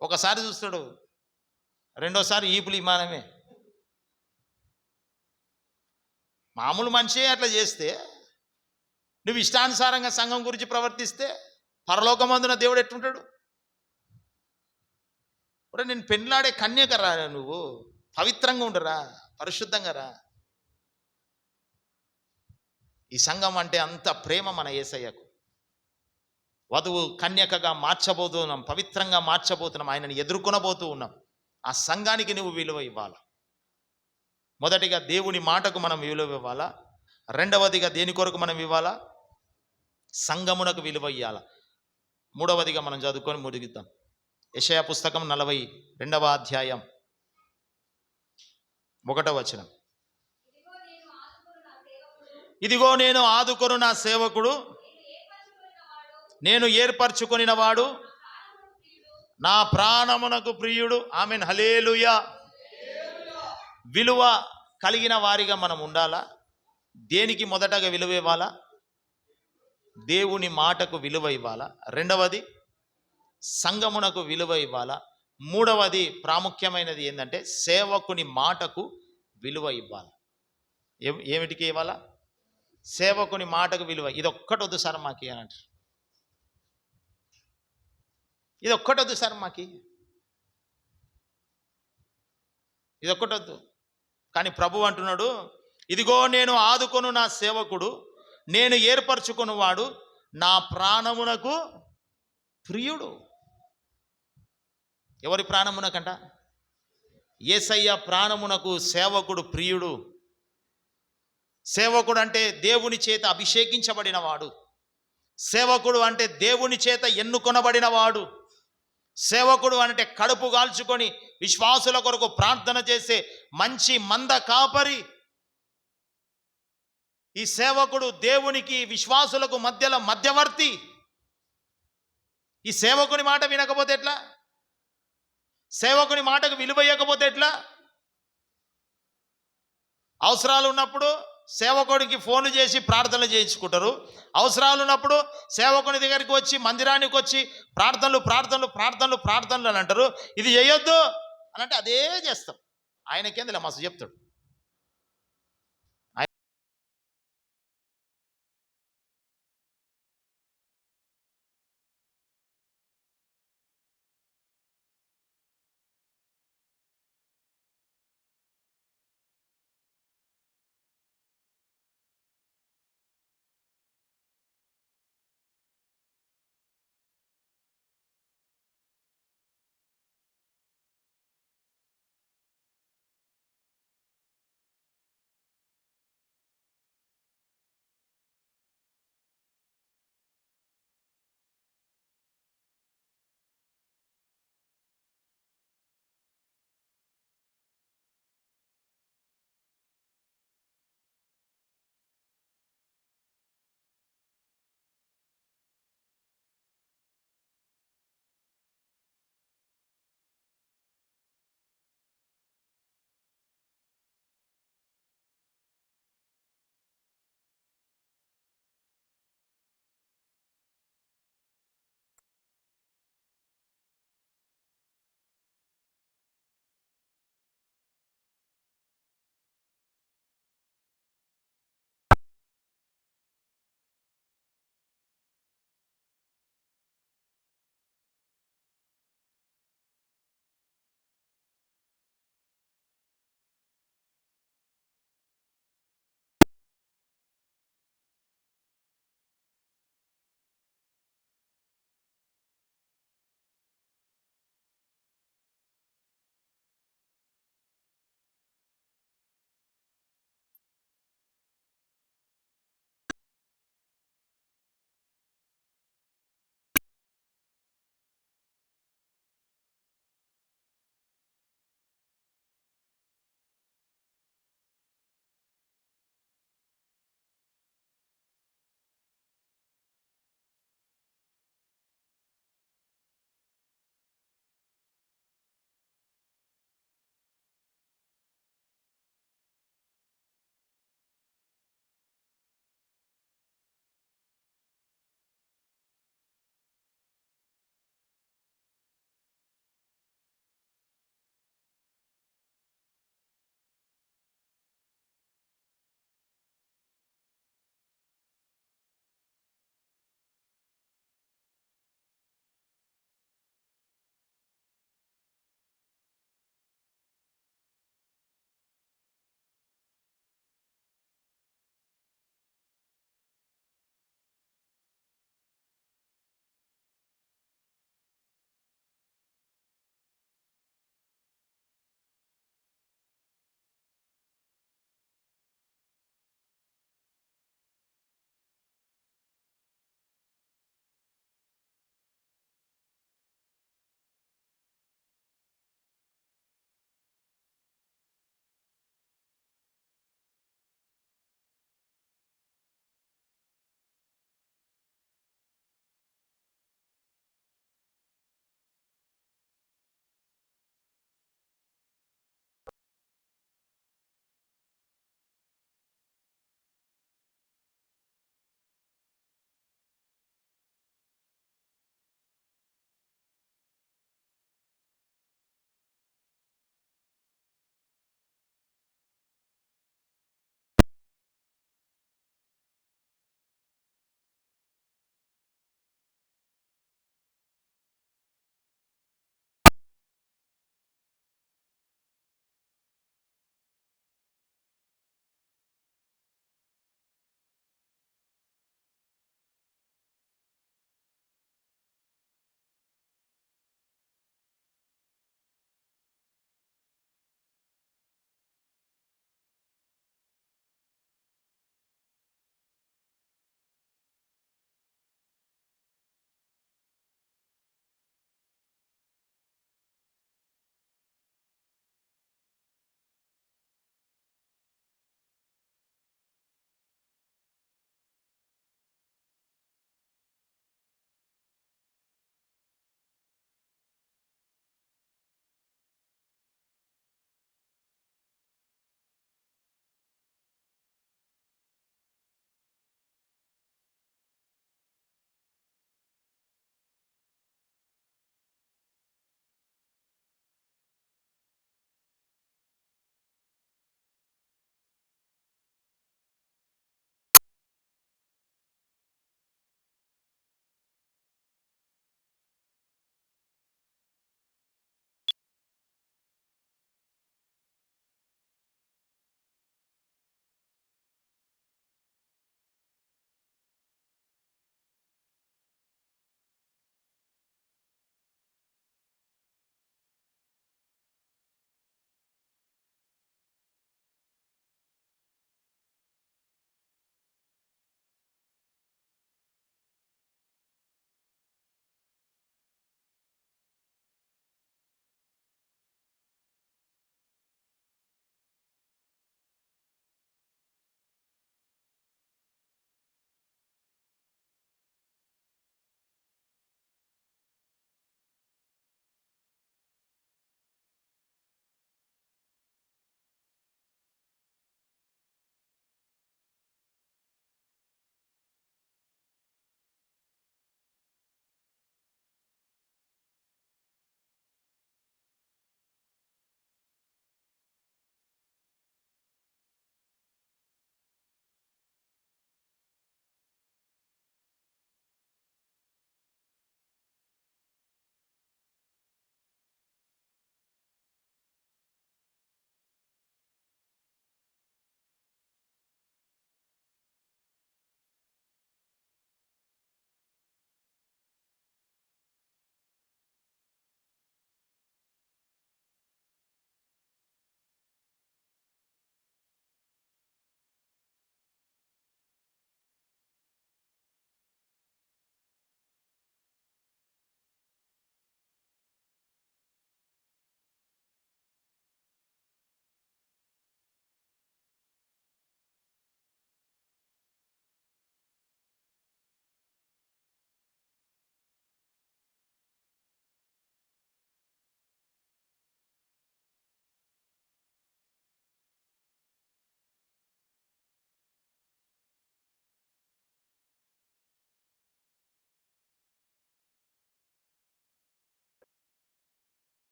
ఒకసారి చూస్తాడు, రెండోసారి ఈపులు ఇమానమే. మామూలు మనిషి అట్లా చేస్తే, నువ్వు ఇష్టానుసారంగా సంఘం గురించి ప్రవర్తిస్తే పరలోకమందున దేవుడు ఎట్టుంటాడు? ఒరే, నేను పెళ్ళాడే కన్యకరా, నువ్వు పవిత్రంగా ఉండరా, పరిశుద్ధంగా రా. ఈ సంఘం అంటే అంత ప్రేమ మన యేసయ్యకు. వధువు కన్యకగా మార్చబోతున్నాం, పవిత్రంగా మార్చబోతున్నాం, ఆయనని ఎదుర్కొనబోతూ ఉన్నాం. ఆ సంఘానికి నువ్వు విలువ ఇవ్వాలా. మొదటిగా దేవుని మాటకు మనం విలువ ఇవ్వాలా. రెండవదిగా దేని కొరకు మనం ఇవ్వాలా? సంఘమునకు విలువ ఇవ్వాలా. మూడవదిగా మనం చదువుకొని ముగిద్దాం. యెషయా పుస్తకం 42వ అధ్యాయం 1వ వచనం. ఇదిగో నేను ఆదుకొను నా సేవకుడు, నేను ఏర్పరచుకొనిన వాడు, నా ప్రాణమునకు ప్రియుడు. ఆమేన్, హల్లెలూయా. విలువ కలిగిన వారిగా మనం ఉండాలా? దేనికి మొదటగా విలువ ఇవ్వాలా? దేవుని మాటకు విలువ ఇవ్వాలా? రెండవది సంఘమునకు విలువ ఇవ్వాలా? మూడవది ప్రాముఖ్యమైనది ఏంటంటే సేవకుని మాటకు విలువ ఇవ్వాలి. ఏమిటికి ఇవ్వాలా? సేవకుని మాటకు విలువ. ఇది ఒక్కటొద్దు సార్ మాకి అని అంటారు. ఇది ఒక్కటొద్దు సార్ మాకి, ఇది ఒక్కటొద్దు. కానీ ప్రభు అంటున్నాడు, ఇదిగో నేను ఆదుకొను నా సేవకుడు, నేను ఏర్పరచుకున్నవాడు, నా ప్రాణమునకు ప్రియుడు. ఎవరి ప్రాణమునకంట? యేసయ్య ప్రాణమునకు సేవకుడు ప్రియుడు. సేవకుడు అంటే దేవుని చేత అభిషేకించబడిన వాడు. సేవకుడు అంటే దేవుని చేత ఎన్నుకొనబడిన వాడు. సేవకుడు అంటే కడుపు కాల్చుకొని విశ్వాసుల కొరకు ప్రార్థన చేసే మంచి మంద కాపరి. ఈ సేవకుడు దేవునికి విశ్వాసులకు మధ్యలో మధ్యవర్తి. ఈ సేవకుని మాట వినకపోతే ఎట్లా? సేవకుని మాటకు విలువ ఇవ్వకపోతే ఎట్లా? అవసరాలు ఉన్నప్పుడు సేవకుడికి ఫోన్లు చేసి ప్రార్థనలు చేయించుకుంటారు. అవసరాలు ఉన్నప్పుడు సేవకుని దగ్గరికి వచ్చి మందిరానికి వచ్చి ప్రార్థనలు ప్రార్థనలు ప్రార్థనలు ప్రార్థనలు అని అంటారు. ఇది చేయొద్దు అని అంటే అదే చేస్తాం. ఆయనకేందులే మస్తు చెప్తాడు.